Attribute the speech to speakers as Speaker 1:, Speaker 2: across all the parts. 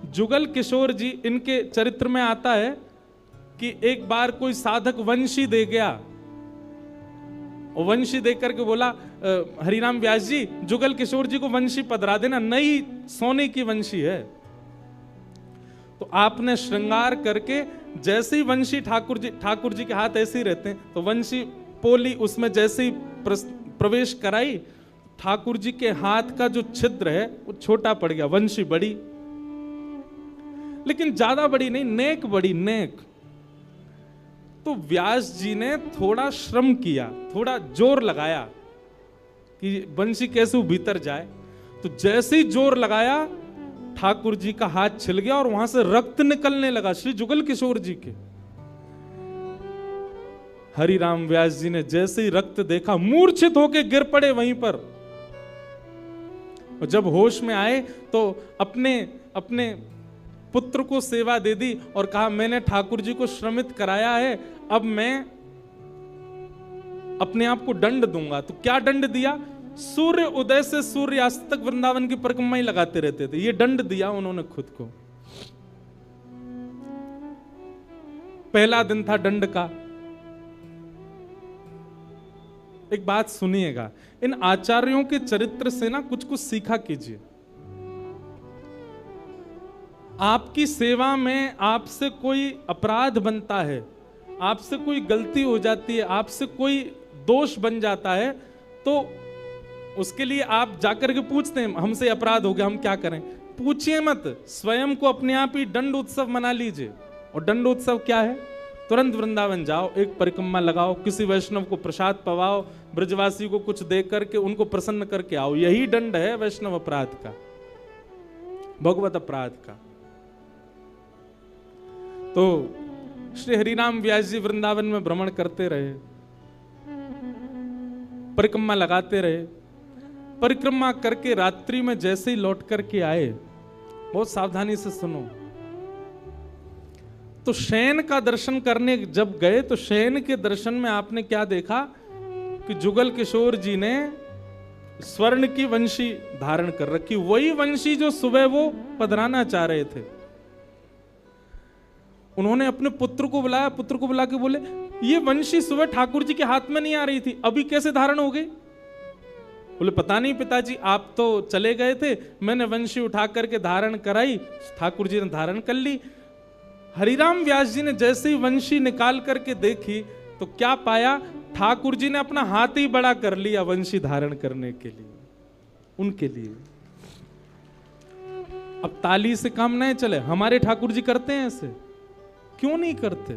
Speaker 1: जुगल किशोर जी, इनके चरित्र में आता है कि एक बार कोई साधक वंशी दे गया, और वंशी देख करके बोला हरिराम व्यास जी, जुगल किशोर जी को वंशी पधरा देना, नई सोने की वंशी है। तो आपने श्रृंगार करके जैसे ही वंशी ठाकुर जी के हाथ ऐसे ही रहते हैं, तो वंशी पोली उसमें जैसे ही प्रवेश कराई, ठाकुर जी के हाथ का जो छिद्र है वो छोटा पड़ गया, वंशी बड़ी, लेकिन ज्यादा बड़ी नहीं, नेक बड़ी, नेक। तो व्यास जी ने थोड़ा श्रम किया, थोड़ा जोर लगाया कि वंशी कैसे भीतर जाए। तो जैसे ही जोर लगाया, ठाकुर जी का हाथ छिल गया और वहां से रक्त निकलने लगा, श्री जुगल किशोर जी के। हरिराम व्यास जी ने जैसे ही रक्त देखा, मूर्छित होकर गिर पड़े वहीं पर। और जब होश में आए तो अपने पुत्र को सेवा दे दी और कहा, मैंने ठाकुर जी को श्रमित कराया है, अब मैं अपने आप को दंड दूंगा। तो क्या दंड दिया? सूर्य उदय से सूर्यास्त तक वृंदावन की परिक्रमा ही लगाते रहते थे, ये दंड दिया उन्होंने खुद को। पहला दिन था दंड का। एक बात सुनिएगा, इन आचार्यों के चरित्र से ना कुछ कुछ सीखा कीजिए। आपकी सेवा में आपसे कोई अपराध बनता है, आपसे कोई गलती हो जाती है, आपसे कोई दोष बन जाता है, तो उसके लिए आप जाकर के पूछते हैं, हमसे अपराध हो गया, हम क्या करें? पूछिए मत, स्वयं को अपने आप ही दंड उत्सव मना लीजिए। और दंड उत्सव क्या है? तुरंत वृंदावन जाओ, एक परिक्रमा लगाओ, किसी वैष्णव को प्रसाद पवाओ, ब्रजवासी को कुछ दे करके उनको प्रसन्न करके आओ। यही दंड है वैष्णव अपराध का, भगवत अपराध का। तो श्री हरिराम व्यास जी वृंदावन में भ्रमण करते रहे, परिक्रमा लगाते रहे। परिक्रमा करके रात्रि में जैसे ही लौट करके आए, बहुत सावधानी से सुनो, तो शयन का दर्शन करने जब गए, तो शयन के दर्शन में आपने क्या देखा कि जुगल किशोर जी ने स्वर्ण की वंशी धारण कर रखी, वही वंशी जो सुबह वो पधराना चाह रहे थे। उन्होंने अपने पुत्र को बुलाया, पुत्र को बुला के बोले, ये वंशी सुबह ठाकुर जी के हाथ में नहीं आ रही थी, अभी कैसे धारण हो गई? बोले, पता नहीं पिताजी, आप तो चले गए थे, मैंने वंशी उठा करके धारण कराई, ठाकुर जी ने धारण कर ली। हरिराम व्यास जी ने जैसे ही वंशी निकाल करके देखी, तो क्या पाया? ठाकुर जी ने अपना हाथ ही बड़ा कर लिया वंशी धारण करने के लिए, उनके लिए। अब ताली से काम नहीं चले, हमारे ठाकुर जी करते हैं ऐसे? क्यों नहीं करते?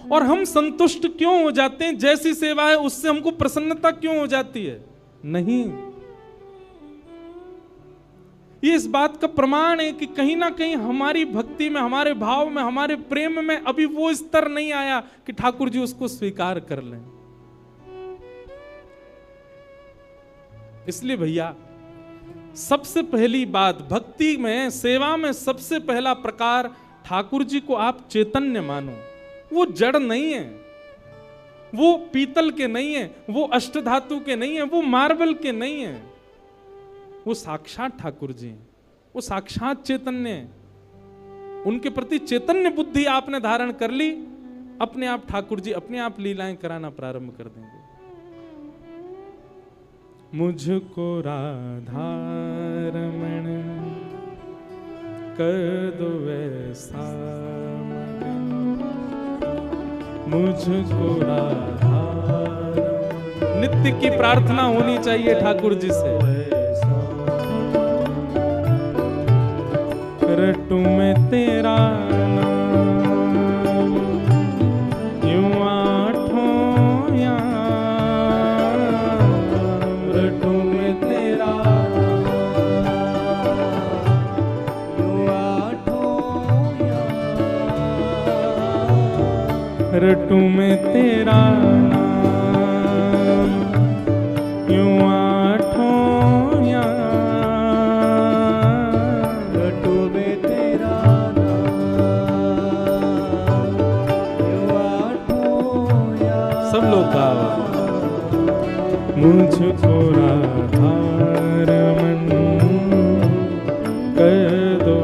Speaker 1: और हम संतुष्ट क्यों हो जाते हैं? जैसी सेवा है उससे हमको प्रसन्नता क्यों हो जाती है? नहीं। ये इस बात का प्रमाण है कि कहीं ना कहीं हमारी भक्ति में, हमारे भाव में, हमारे प्रेम में अभी वो स्तर नहीं आया कि ठाकुर जी उसको स्वीकार कर लें। इसलिए भैया, सबसे पहली बात भक्ति में, सेवा में सबसे पहला प्रकार, ठाकुर जी को आप चैतन्य मानो। वो जड़ नहीं है, वो पीतल के नहीं है, वो अष्टधातु के नहीं है, वो मार्बल के नहीं है, वो साक्षात ठाकुर जी हैं, वो साक्षात चैतन्य है। उनके प्रति चैतन्य बुद्धि आपने धारण कर ली, अपने आप ठाकुर जी अपने आप लीलाएं कराना प्रारंभ कर देंगे। मुझको राधा रमण कर दो वैसा, मुझको राधा रमण। नित्य की प्रार्थना होनी चाहिए ठाकुर जी से। रटू में तेरा नाम यूं आठों याम, रटू में तेरा यूं आठों याम, रटू में तेरा नाम यूं आठों याम, मुझको राधा रमण कर दो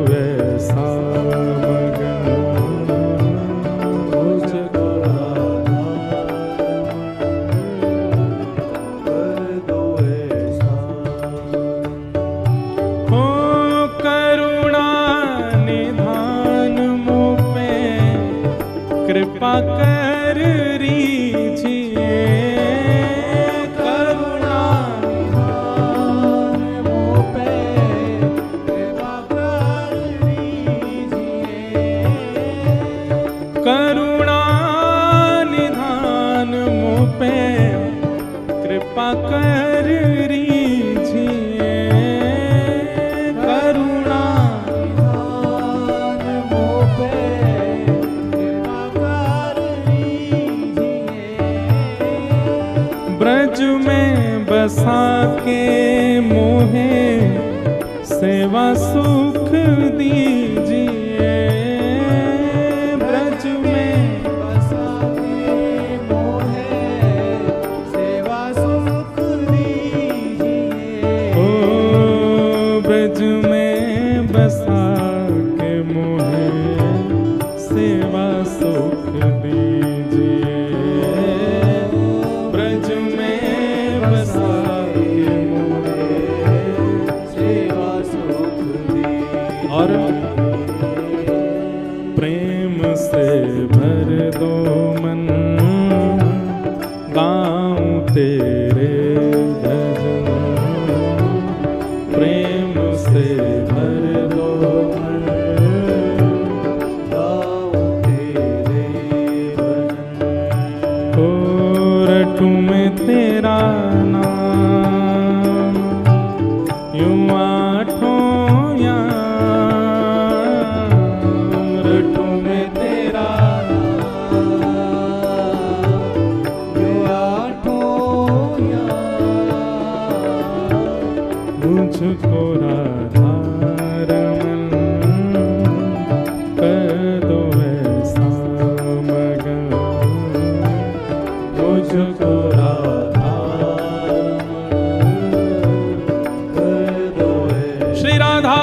Speaker 1: और प्रेम से भर दो मन, गाऊं तेरे भजन। प्रेम से भर दो मन, गाऊं तेरे भजन। ओ रटूं मैं तेरा नाम, यूं आठों याम, रटूं मैं तेरा मुझको राधा रमन कर दो ऐसा मगन, मुझको राधा रमन कर दो ऐसा। श्री राधा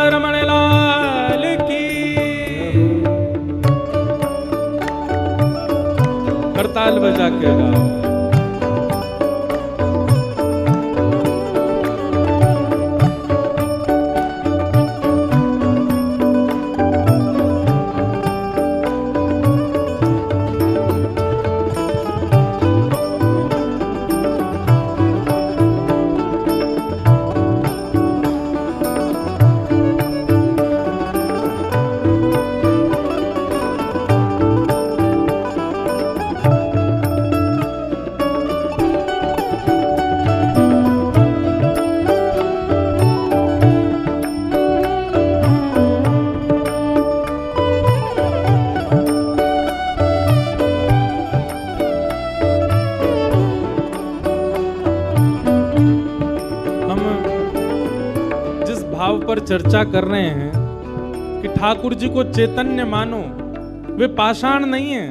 Speaker 1: रमण लाल की। करताल बजा के गाओ। पर चर्चा कर रहे हैं कि ठाकुर जी को चैतन्य मानो, वे पाषाण नहीं है।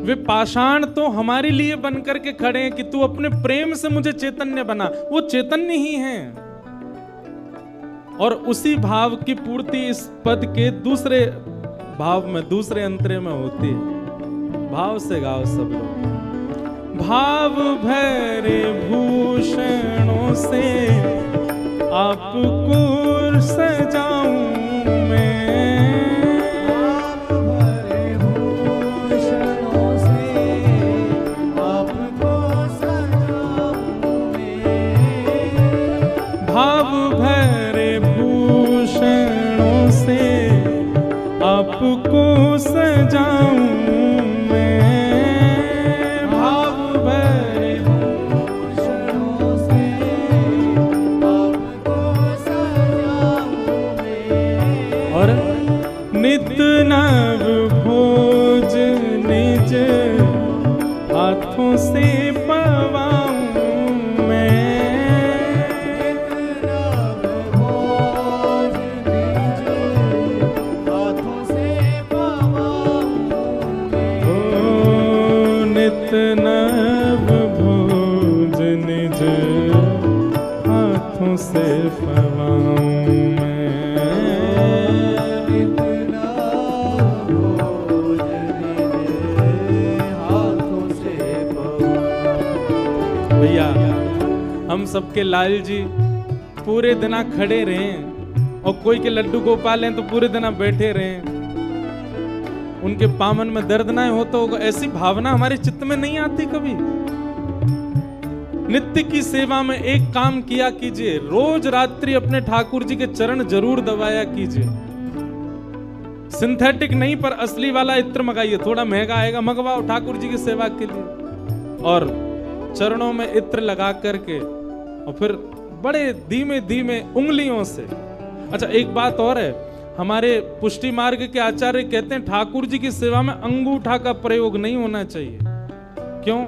Speaker 1: वे पाषाण तो हमारे लिए बन करके खड़े हैं कि तू अपने प्रेम से मुझे चैतन्य बना। वो चैतन्य ही हैं। और उसी भाव की पूर्ति इस पद के दूसरे भाव में, दूसरे अंतरे में होती है। भाव से गाओ सब लोग। भाव भरे भूषणों से आपको सजाऊं मैं, भाव भरे भूषणों से आपको सजाऊं मैं, भाव भरे भूषणों से आपको सजाऊं नित नव भोज निज हाथों से पवाऊं मैं, नित नव भोज निज हाथों से पवाऊं मैं। ओ नित नव भोज निज हाथों से पवाऊं मैं। भैया हम सबके लाल जी पूरे दिना खड़े रहें और कोई के लड्डू गोपाल हैं तो पूरे दिना बैठे रहें, उनके पामन में दर्द ना हो तो ऐसी भावना हमारे चित्त में नहीं आती कभी। नित्य की सेवा में एक काम किया कीजिए, रोज रात्रि अपने ठाकुर जी के चरण जरूर दबाया कीजिए। सिंथेटिक नहीं पर असली वाला इत्र मंगाइए, थोड़ा महंगा आएगा, मंगवाओ ठाकुर जी की सेवा के लिए। और चरणों में इत्र लगा करके और फिर बड़े धीमे धीमे उंगलियों से। अच्छा एक बात और है, हमारे पुष्टि मार्ग के आचार्य कहते हैं ठाकुर जी की सेवा में अंगूठा का प्रयोग नहीं होना चाहिए। क्यों?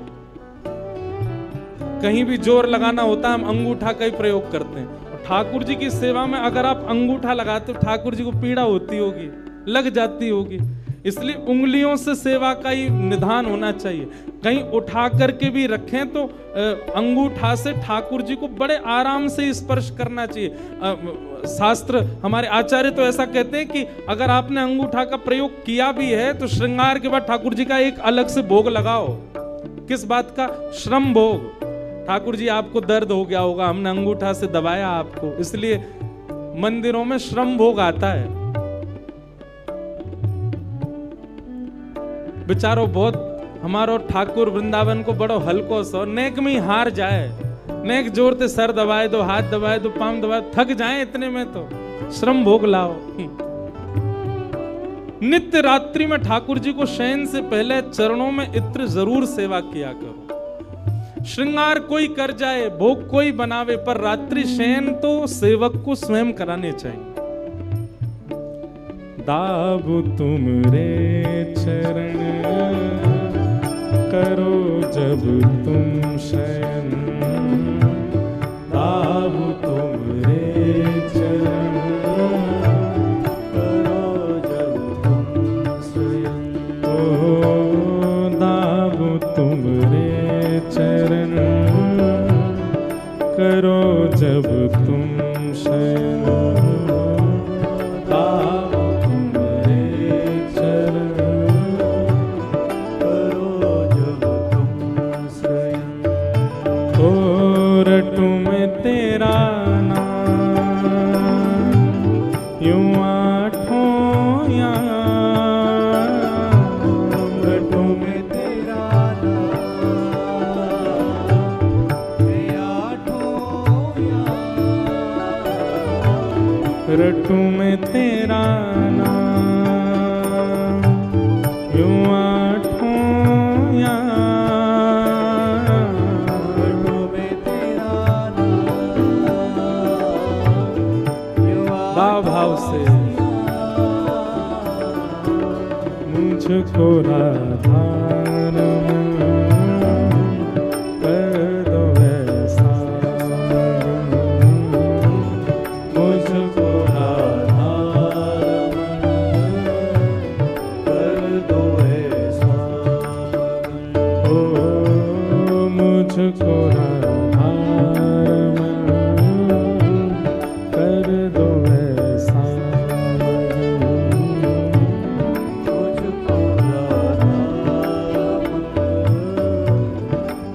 Speaker 1: कहीं भी जोर लगाना होता है हम अंगूठा का ही प्रयोग करते हैं। और ठाकुर जी की सेवा में अगर आप अंगूठा लगाते हो ठाकुर जी को पीड़ा होती होगी, लग जाती होगी, इसलिए उंगलियों से सेवा का ही निधान होना चाहिए। कहीं उठा करके भी रखें तो अंगूठा से ठाकुर जी को बड़े आराम से स्पर्श करना चाहिए। शास्त्र हमारे आचार्य तो ऐसा कहते हैं कि अगर आपने अंगूठा का प्रयोग किया भी है तो श्रृंगार के बाद ठाकुर जी का एक अलग से भोग लगाओ। किस बात का? श्रम भोग। ठाकुर जी आपको दर्द हो गया होगा, हमने अंगूठा से दबाया आपको, इसलिए मंदिरों में श्रम भोग आता है। बेचारो बहुत हमारो ठाकुर वृंदावन को बड़ो हल्को सो नेक में ही हार जाए, नेक जोर ते सर दबाए दो, हाथ दबाए दो, पाम दबाए, थक जाए इतने में तो श्रम भोग लाओ। नित्य रात्रि में ठाकुर जी को शयन से पहले चरणों में इत्र जरूर सेवा किया करो। श्रृंगार कोई कर जाए, भोग कोई बनावे, पर रात्रि शयन तो सेवक को स्वयं कराने चाहिए। दाबु तुमरे चरण करो जब तुम शयन, दाबु तुमरे चरण करो जब तुम शयन। ओ दाबु तुमरे चरण करो जब तुम शयन, दाबु तुमरे चरण करो जब तुम शयन। ओ रटू में तेरा नाम यूं आठों याम, रटू में तेरा नाम आठों याम, रटू में तेरा नाम यूं आठों याम, रटू में तेरा नाम यूं भाव भाव से मुझको राधा कर दो ऐसा, मुझको राधा कर दो ऐसा, ओ मुझको राधा कर दो ऐसा, मुझको राधा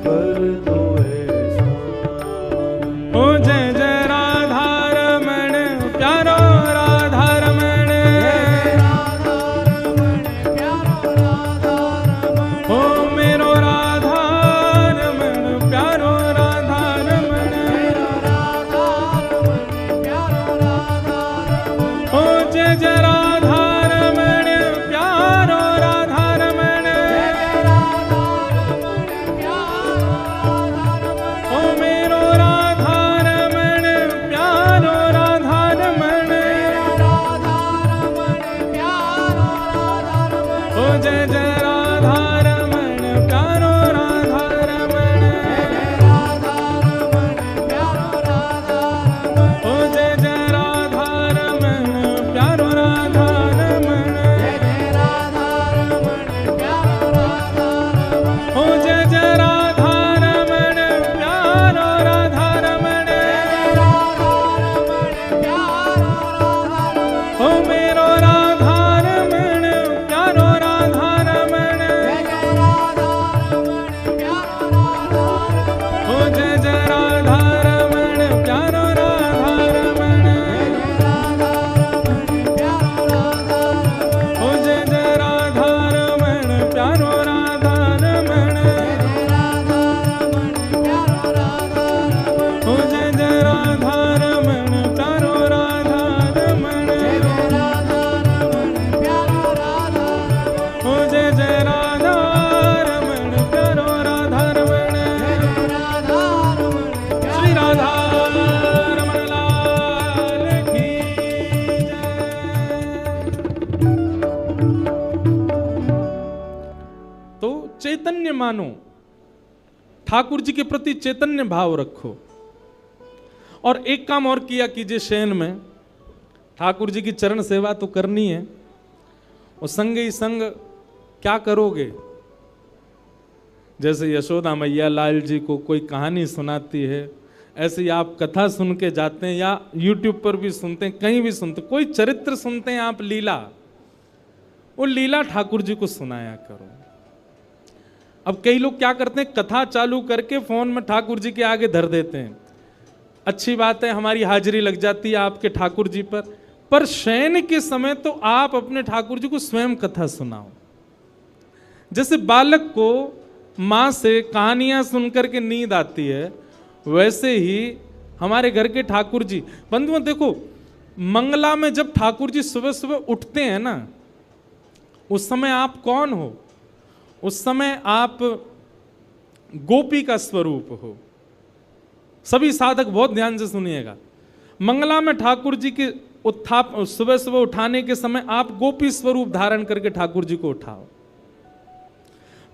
Speaker 1: कर दो ऐसा। ओ जय जय राधा रमण प्यारो राधा रमण, ओ मेरो राधा रमण प्यारो राधा रमण, ओ जय जय राधा रमण प्यारो राधा रमण, ओ मेरो राधा रमण प्यारो राधा रमण, ओ जय जय राधा रमण प्यारो राधा रमण, ओ जय जय राधा रमण प्यारो राधा रमण, ओ जय जय राधा रमण प्यारो राधा रमण, ओ मेरो राधा रमण प्यारो राधा रमण, ओ जय जय राधा रमण प्यारो राधा रमण, ओ जय जय राधा रमण प्यारो राधा रमण, ओ जय जय राधा रमण प्यारो राधा रमण, ओ जय जय राधा रमण प्यारो राधा रमण। श्री राधा रमण लाल की जय। तो चैतन्य मानो, ठाकुर जी के प्रति चैतन्य भाव रखो। और एक काम और किया कीजिए शयन में, ठाकुर जी की चरण सेवा तो करनी है, और संग ही संग क्या करोगे, जैसे यशोदा मैया लाल जी को कोई कहानी सुनाती है, ऐसे ही आप कथा सुन के जाते हैं, या YouTube पर भी सुनते हैं, कहीं भी सुनते, कोई चरित्र सुनते हैं आप, लीला, वो लीला ठाकुर जी को सुनाया करो। अब कई लोग क्या करते हैं, कथा चालू करके फोन में ठाकुर जी के आगे धर देते हैं, अच्छी बात है, हमारी हाजिरी लग जाती है आपके ठाकुर जी पर शयन के समय तो आप अपने ठाकुर जी को स्वयं कथा सुनाओ। जैसे बालक को माँ से कहानियां सुनकर के नींद आती है, वैसे ही हमारे घर के ठाकुर जी। बंधुओं देखो, मंगला में जब ठाकुर जी सुबह सुबह उठते हैं ना, उस समय आप कौन हो? उस समय आप गोपी का स्वरूप हो। सभी साधक बहुत ध्यान से सुनिएगा। मंगला में ठाकुर जी के उत्थाप, सुबह सुबह उठाने के समय आप गोपी स्वरूप धारण करके ठाकुर जी को उठाओ।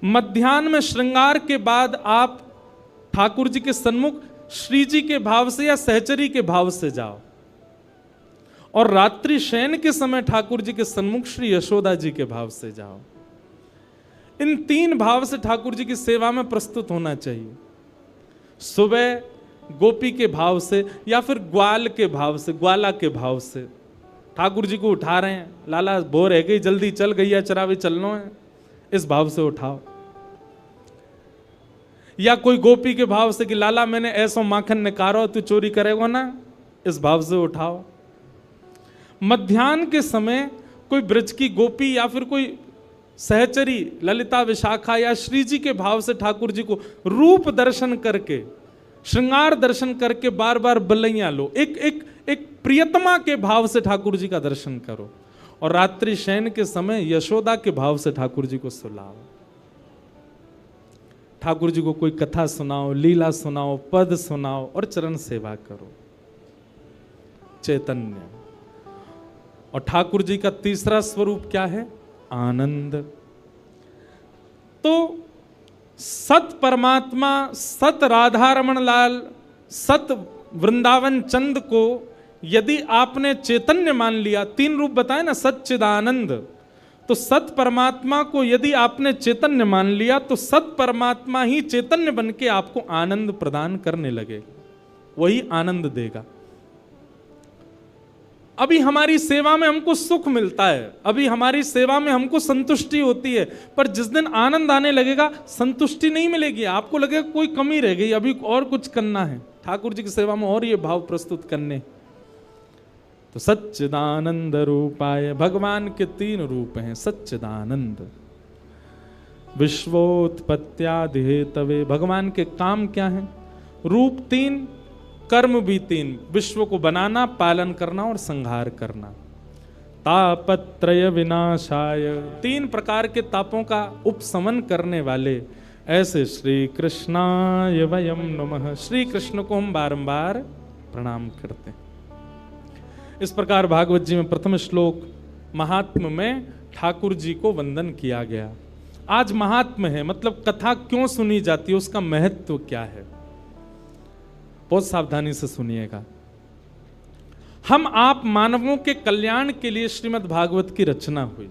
Speaker 1: मध्याह्न में श्रृंगार के बाद आप ठाकुर जी के सन्मुख श्री जी के भाव से या सहचरी के भाव से जाओ, और रात्रि शयन के समय ठाकुर जी के सन्मुख श्री यशोदा जी के भाव से जाओ। इन 3 भाव से ठाकुर जी की सेवा में प्रस्तुत होना चाहिए। सुबह गोपी के भाव से या फिर ग्वाल के भाव से, ग्वाला के भाव से ठाकुर जी को उठा रहे हैं, लाला बोर है गई, जल्दी चल, गैया चरावे चलना है, इस भाव से उठाओ। या कोई गोपी के भाव से कि लाला मैंने ऐसो माखन निकारो, तू चोरी करेगा ना, इस भाव से उठाओ। मध्याह्न के समय कोई ब्रज की गोपी या फिर कोई सहचरी ललिता विशाखा या श्री जी के भाव से ठाकुर जी को रूप दर्शन करके, श्रृंगार दर्शन करके बार बार बलैया लो। एक प्रियतमा के भाव से ठाकुर जी का दर्शन करो, और रात्रि शयन के समय यशोदा के भाव से ठाकुर जी को सुलाओ। ठाकुर जी को कोई कथा सुनाओ, लीला सुनाओ, पद सुनाओ और चरण सेवा करो। चैतन्य। और ठाकुर जी का तीसरा स्वरूप क्या है? आनंद। तो सत परमात्मा, सत राधा रमन लाल, सत वृंदावन चंद को यदि आपने चैतन्य मान लिया, 3 रूप बताए ना, सच्चिदानंद, तो सत परमात्मा को यदि आपने चैतन्य मान लिया तो सत परमात्मा ही चैतन्य बन के आपको आनंद प्रदान करने लगे, वही आनंद देगा। अभी हमारी सेवा में हमको सुख मिलता है, अभी हमारी सेवा में हमको संतुष्टि होती है, पर जिस दिन आनंद आने लगेगा संतुष्टि नहीं मिलेगी, आपको लगेगा कोई कमी रह गई, अभी और कुछ करना है ठाकुर जी की सेवा में, और ये भाव प्रस्तुत करने। तो सच्चिदानंद रूपाय, भगवान के 3 रूप हैं। सच्चिदानंद, विश्वोत्पत्त्यादि हेतवे, भगवान के काम क्या हैं? रूप 3, कर्म भी 3, विश्व को बनाना, पालन करना और संहार करना। तापत्रय विनाशाय, 3 प्रकार के तापों का उपशमन करने वाले ऐसे श्री कृष्णाय वयम नमः, श्री कृष्ण को हम बारंबार प्रणाम करते हैं। इस प्रकार भागवत जी में प्रथम श्लोक महात्म में ठाकुर जी को वंदन किया गया। आज महात्म है, मतलब कथा क्यों सुनी जाती है, उसका महत्व क्या है, बहुत सावधानी से सुनिएगा। हम आप मानवों के कल्याण के लिए श्रीमद् भागवत की रचना हुई।